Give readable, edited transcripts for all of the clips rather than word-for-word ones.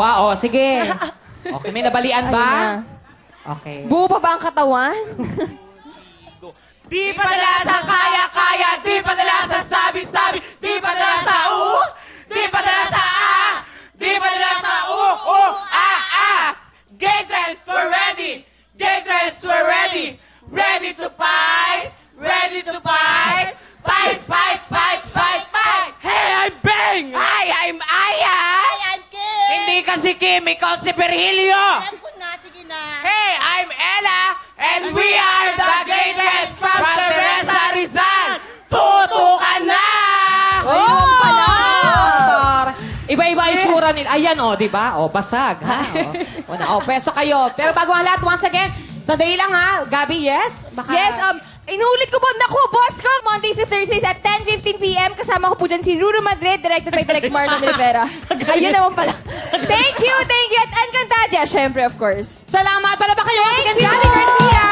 dalawa. O, sige. Okay, may nabalian ba? Okay. Buo pa ba ang katawan? Di padala sa kaya-kaya, di padala sa sabi-sabi, di padala sa di padala sa di padala sa Gay trends, we're ready! Gay trends, we're ready! Ready to fight! Ready to fight! Fight, fight, fight, fight, fight! Hey, I'm Bang! Hi, I'm Aya! Hi, I'm Kim! Hindi kasi Kim, ikaw si Virgilio! Alam ko na, sige na. Hey, I'm Ella, and we are the Gay Trends from Teresa Rizal! Tutukan na! Ayun pala! Iba-iba yung tsura nila. Ayan, o, di ba? O, basag, ha? O, peso kayo. Pero bago ang lahat, once again, sandali lang, ha? Gabi, yes? Baka... Yes, inulit ko po, naku, boss ko, Mondays to Thursdays at 10:15 p.m. Kasama ko po dyan si Ruru Madrid, directed by Direct Marlon Rivera. Ayun naman pala. Thank you. At Encantadia, syempre, of course. Salamat pala ba kayo? Thank si you. Gabi Garcia!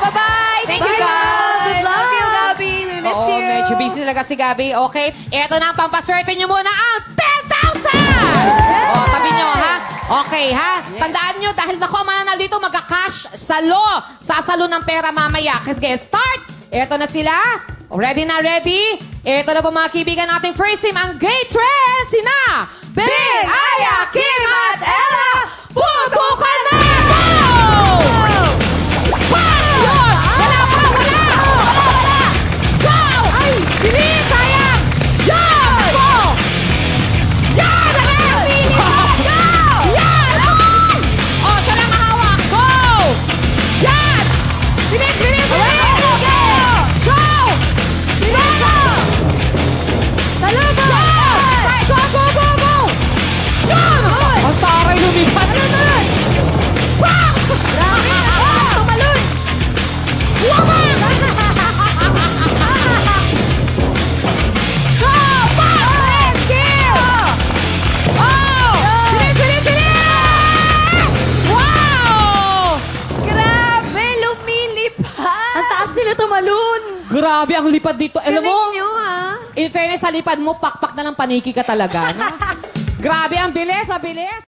Bye-bye! Thank you, guys! Good luck! Love you, Gabi. We miss Oo, you. medyo busy talaga si Gabi. Okay, eto na ang pampaswerte nyo muna ang 10,000! O, tabi nyo, ha? Okay, ha? Tandaan nyo, dahil naku, mananal dito, magka-cash salo. Sasalo ng pera mamaya. Kasi start! Eto na sila. Ready na ready? Eto na po mga kaibigan nating first team, ang Gay Trends. Sina Bing, Aya, Kim, at Ella. Putukan na! Go! Yun! Wala pa! Go! Ay! Bilis! Sayang! Yan! Go! Yan! Dali! Go! Yan! Oh, siya lang kahawak. Go! Yan! Bilis! Go! Go! Bilis! Talaba! Go! Yan! Ang taray lumipat! Wow! Grabe! Tumalun! Wabang! Go! Let's go! Oh! Bilis! Wow! Grabe, lumilipad. Ang taas nila tumalun. Grabe ang lipad dito. Alam mo, Galing nyo, ha? in fairness sa lipad mo, pakpak na lang paniki ka talaga. No? Grabe, ang bilis.